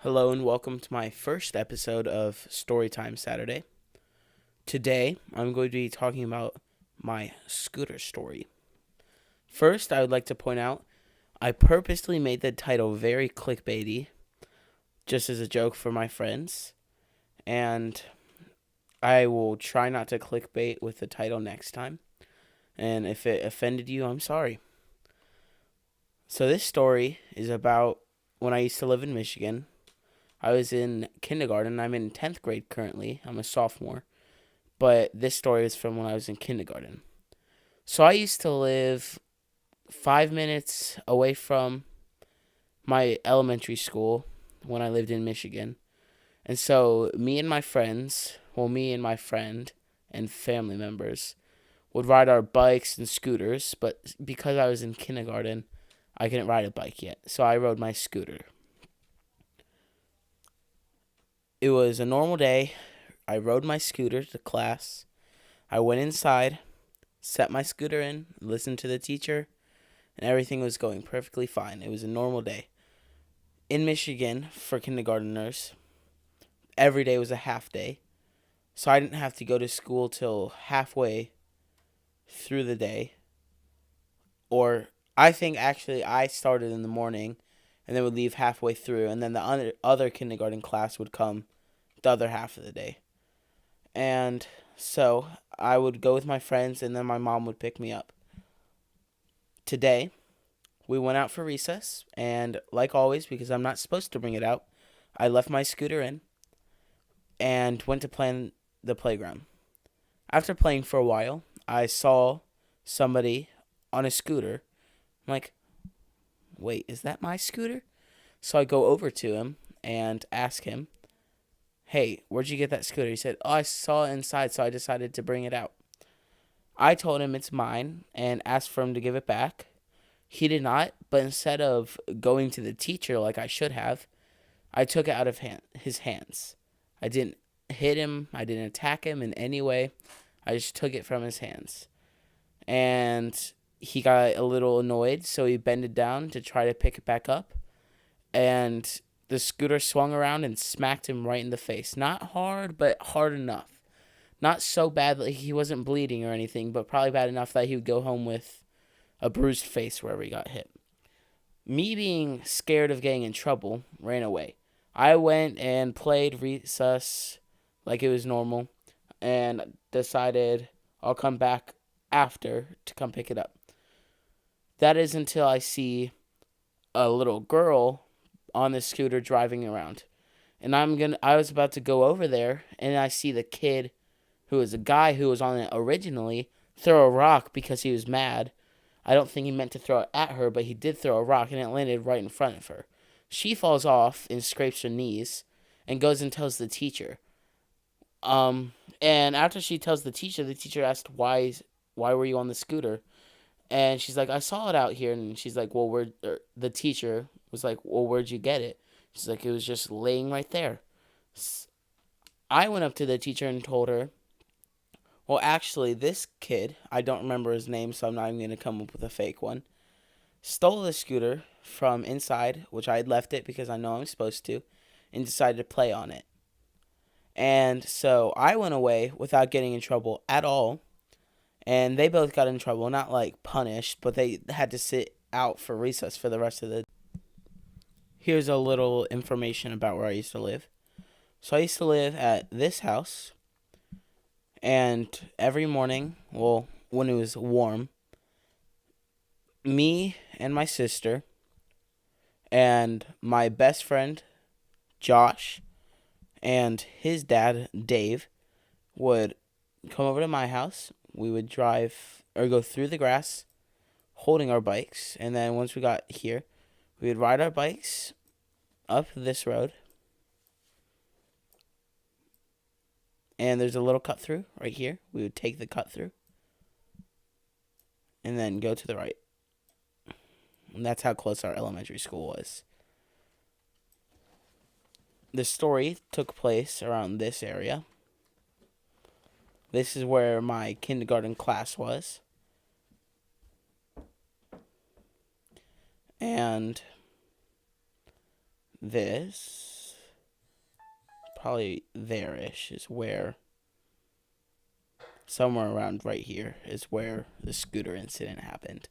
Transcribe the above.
Hello and welcome to my first episode of Story Time Saturday. Today, I'm going to be talking about my scooter story. First, I would like to point out I purposely made the title very clickbaity, just as a joke for my friends, and I will try not to clickbait with the title next time. And if it offended you, I'm sorry. So this story is about when I used to live in Michigan. I was in kindergarten. I'm in 10th grade currently. I'm a sophomore. But this story is from when I was in kindergarten. So I used to live 5 minutes away from my elementary school when I lived in Michigan. And so me and my friend and family members would ride our bikes and scooters. But because I was in kindergarten, I couldn't ride a bike yet. So I rode my scooter. It was a normal day. I rode my scooter to class. I went inside, set my scooter in, listened to the teacher, and everything was going perfectly fine. It was a normal day. In Michigan, for kindergarteners, every day was a half day. So I didn't have to go to school till halfway through the day. Or I think actually I started in the morning and then would leave halfway through. And then the other kindergarten class would come the other half of the day. And so I would go with my friends and then my mom would pick me up. Today, we went out for recess, and like always, because I'm not supposed to bring it out, I left my scooter in and went to play in the playground. After playing for a while, I saw somebody on a scooter. I'm like, wait, is that my scooter? So I go over to him and ask him, hey, where'd you get that scooter? He said, oh, I saw it inside, so I decided to bring it out. I told him it's mine and asked for him to give it back. He did not, but instead of going to the teacher like I should have, I took it out of his hands. I didn't hit him. I didn't attack him in any way. I just took it from his hands. And he got a little annoyed, so he bended down to try to pick it back up. And the scooter swung around and smacked him right in the face. Not hard, but hard enough. Not so bad that he wasn't bleeding or anything, but probably bad enough that he would go home with a bruised face wherever he got hit. Me being scared of getting in trouble, ran away. I went and played recess like it was normal and decided I'll come back after to come pick it up. That is until I see a little girl on the scooter driving around. And I was about to go over there and I see the kid who was a guy who was on it originally throw a rock because he was mad. I don't think he meant to throw it at her, but he did throw a rock, and it landed right in front of her. She falls off and scrapes her knees and goes and tells the teacher. And after she tells the teacher asked, why were you on the scooter? And she's like, I saw it out here. And she's like, the teacher was like, well, where'd you get it? She's like, it was just laying right there. I went up to the teacher and told her, well, actually, this kid, I don't remember his name, so I'm not even going to come up with a fake one, stole the scooter from inside, which I had left it because I know I'm supposed to, and decided to play on it. And so I went away without getting in trouble at all, and they both got in trouble, not like punished, but they had to sit out for recess for the rest of the. Here's a little information about where I used to live. So I used to live at this house. And every morning, well, when it was warm, me and my sister and my best friend, Josh, and his dad, Dave, would come over to my house. We would drive or go through the grass holding our bikes. And then once we got here, we would ride our bikes up this road. And there's a little cut through right here. We would take the cut through and then go to the right. And that's how close our elementary school was. The story took place around this area. This is where my kindergarten class was. And this probably there-ish is where, somewhere around right here is where the scooter incident happened.